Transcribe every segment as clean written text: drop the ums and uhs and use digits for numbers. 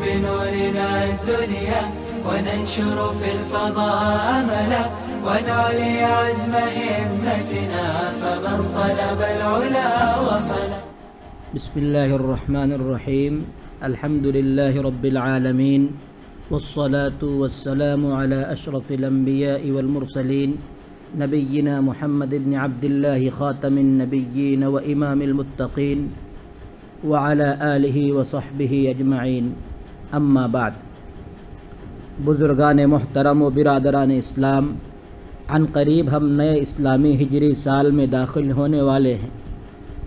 بنورنا الدنيا وننشر في الفضاء أملا ونعلي عزم همتنا فمن طلب العلا وصل. بسم الله الرحمن الرحيم. الحمد لله رب العالمين والصلاة والسلام على أشرف الأنبياء والمرسلين نبينا محمد بن عبد الله خاتم النبيين وإمام المتقين وعلى آلہ وصحبہ اجمعین. اما بعد. بزرگان محترم و برادران اسلام، عن قریب ہم نئے اسلامی ہجری سال میں داخل ہونے والے ہیں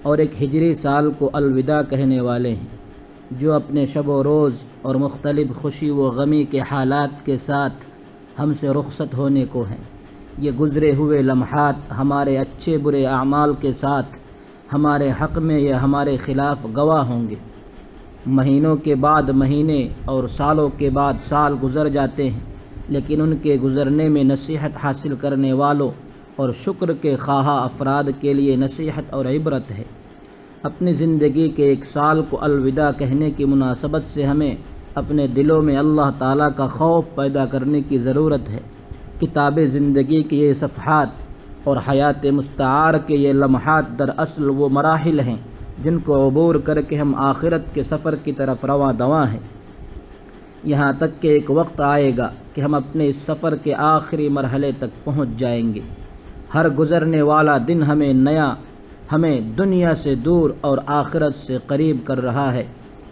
اور ایک ہجری سال کو الوداع کہنے والے ہیں جو اپنے شب و روز اور مختلف خوشی و غمی کے حالات کے ساتھ ہم سے رخصت ہونے کو ہیں. یہ گزرے ہوئے لمحات ہمارے اچھے برے اعمال کے ساتھ ہمارے حق میں یا ہمارے خلاف گواہ ہوں گے. مہینوں کے بعد مہینے اور سالوں کے بعد سال گزر جاتے ہیں، لیکن ان کے گزرنے میں نصیحت حاصل کرنے والوں اور شکر کے خواہاں افراد کے لیے نصیحت اور عبرت ہے. اپنی زندگی کے ایک سال کو الوداع کہنے کی مناسبت سے ہمیں اپنے دلوں میں اللہ تعالیٰ کا خوف پیدا کرنے کی ضرورت ہے. کتاب زندگی کے یہ صفحات اور حیات مستعار کے یہ لمحات دراصل وہ مراحل ہیں جن کو عبور کر کے ہم آخرت کے سفر کی طرف رواں دواں ہیں. یہاں تک کہ ایک وقت آئے گا کہ ہم اپنے اس سفر کے آخری مرحلے تک پہنچ جائیں گے. ہر گزرنے والا دن ہمیں دنیا سے دور اور آخرت سے قریب کر رہا ہے.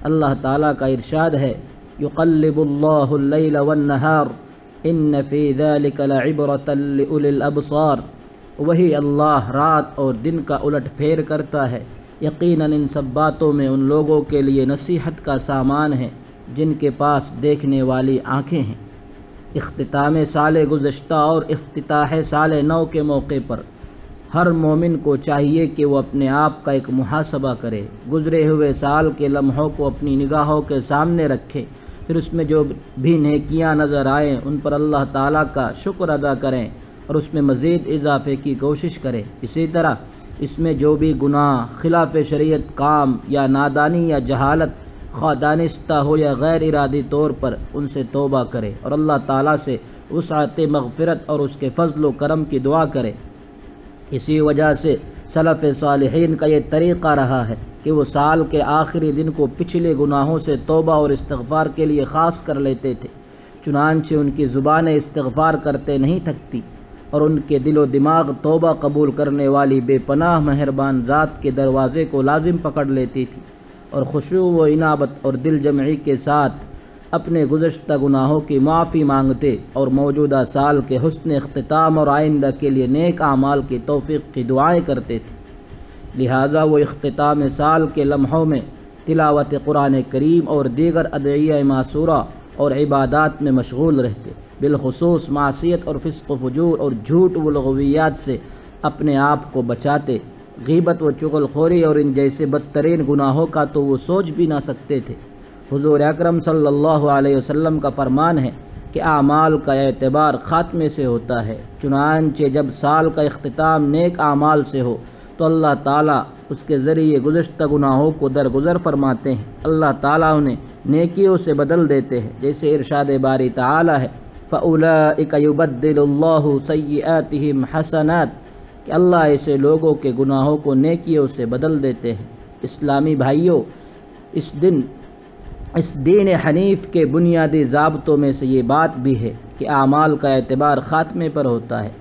اللہ تعالیٰ کا ارشاد ہے، یقلب اللہ اللیل والنہار ان فی ذلک لعبرۃ لأولی الابصار. وہی اللہ رات اور دن کا الٹ پھیر کرتا ہے. یقیناً ان سب باتوں میں ان لوگوں کے لیے نصیحت کا سامان ہے جن کے پاس دیکھنے والی آنکھیں ہیں. اختتام سال گزشتہ اور افتتاح سال نو کے موقع پر ہر مومن کو چاہیے کہ وہ اپنے آپ کا ایک محاسبہ کرے. گزرے ہوئے سال کے لمحوں کو اپنی نگاہوں کے سامنے رکھے، پھر اس میں جو بھی نیکیاں نظر آئیں ان پر اللہ تعالیٰ کا شکر ادا کریں اور اس میں مزید اضافے کی کوشش کریں. اسی طرح اس میں جو بھی گناہ، خلاف شریعت کام یا نادانی یا جہالت، خواہ دانستہ ہو یا غیر ارادی طور پر، ان سے توبہ کرے اور اللہ تعالیٰ سے وسعت مغفرت اور اس کے فضل و کرم کی دعا کرے. اسی وجہ سے سلف صالحین کا یہ طریقہ رہا ہے کہ وہ سال کے آخری دن کو پچھلے گناہوں سے توبہ اور استغفار کے لیے خاص کر لیتے تھے. چنانچہ ان کی زبانیں استغفار کرتے نہیں تھکتی اور ان کے دل و دماغ توبہ قبول کرنے والی بے پناہ مہربان ذات کے دروازے کو لازم پکڑ لیتی تھی اور خشوع و انابت اور دل جمعی کے ساتھ اپنے گزشتہ گناہوں کی معافی مانگتے اور موجودہ سال کے حسن اختتام اور آئندہ کے لیے نیک اعمال کی توفیق کی دعائیں کرتے تھے. لہٰذا وہ اختتام سال کے لمحوں میں تلاوت قرآن کریم اور دیگر ادعیہ معصورہ اور عبادات میں مشغول رہتے، بالخصوص معصیت اور فسق و فجور اور جھوٹ و لغویات سے اپنے آپ کو بچاتے. غیبت و چغل خوری اور ان جیسے بدترین گناہوں کا تو وہ سوچ بھی نہ سکتے تھے. حضور اکرم صلی اللہ علیہ وسلم کا فرمان ہے کہ اعمال کا اعتبار خاتمے سے ہوتا ہے. چنانچہ جب سال کا اختتام نیک اعمال سے ہو تو اللہ تعالیٰ اس کے ذریعے گزشتہ گناہوں کو درگزر فرماتے ہیں. اللہ تعالیٰ انہیں نیکیوں سے بدل دیتے ہیں، جیسے ارشاد باری تعالیٰ ہے، فَأُولَئِكَ يُبَدِّلُ اللَّهُ سَيِّئَاتِهِمْ حَسَنَاتٍ، کہ اللہ ایسے لوگوں کے گناہوں کو نیکیوں سے بدل دیتے ہیں. اسلامی بھائیوں، اس دین حنیف کے بنیادی ضابطوں میں سے یہ بات بھی ہے کہ اعمال کا اعتبار خاتمے پر ہوتا ہے.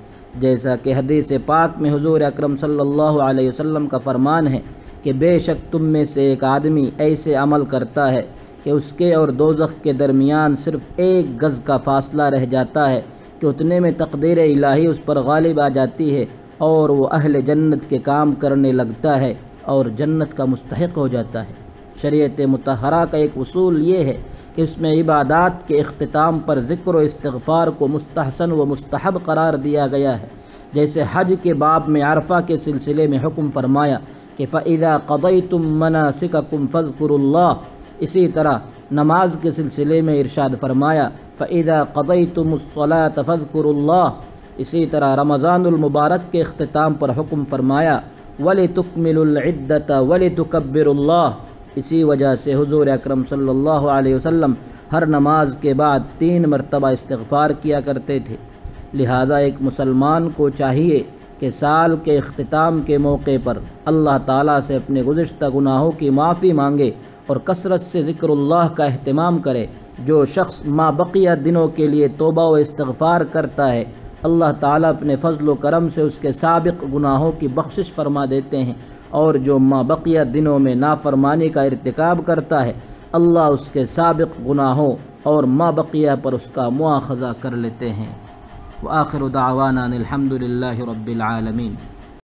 جیسا کہ حدیث پاک میں حضور اکرم صلی اللہ علیہ وسلم کا فرمان ہے کہ بے شک تم میں سے ایک آدمی ایسے عمل کرتا ہے کہ اس کے اور دوزخ کے درمیان صرف 1 گز کا فاصلہ رہ جاتا ہے کہ اتنے میں تقدیر الہی اس پر غالب آ جاتی ہے اور وہ اہل جنت کے کام کرنے لگتا ہے اور جنت کا مستحق ہو جاتا ہے. شریعت مطہرہ کا ایک اصول یہ ہے کہ اس میں عبادات کے اختتام پر ذکر و استغفار کو مستحسن و مستحب قرار دیا گیا ہے. جیسے حج کے باب میں عرفہ کے سلسلے میں حکم فرمایا کہ فَإِذَا قَضَيْتُم مَّنَاسِكَكُمْ فَاذْكُرُوا اللَّهَ، اسی طرح نماز کے سلسلے میں ارشاد فرمایا فَإِذَا قَضَيْتُمُ الصَّلَاةَ فَاذْكُرُوا اللَّهَ. اسی طرح رمضان المبارک کے اختتام پر حکم فرمایا وَلِتُكْمِلُوا الْعِدَّةَ وَلِتُكَبِّرُوا اللَّهَ. اسی وجہ سے حضور اکرم صلی اللہ علیہ وسلم ہر نماز کے بعد 3 مرتبہ استغفار کیا کرتے تھے۔ لہٰذا ایک مسلمان کو چاہیے کہ سال کے اختتام کے موقع پر اللہ تعالیٰ سے اپنے گزشتہ گناہوں کی معافی مانگے اور کثرت سے ذکر اللہ کا اہتمام کرے۔ جو شخص ما بقیہ دنوں کے لیے توبہ و استغفار کرتا ہے، اللہ تعالیٰ اپنے فضل و کرم سے اس کے سابق گناہوں کی بخشش فرما دیتے ہیں، اور جو ما بقیہ دنوں میں نافرمانی کا ارتکاب کرتا ہے، اللہ اس کے سابق گناہوں اور ما بقیہ پر اس کا مواخذہ کر لیتے ہیں۔ وآخر دعوانا الحمد للہ رب العالمین۔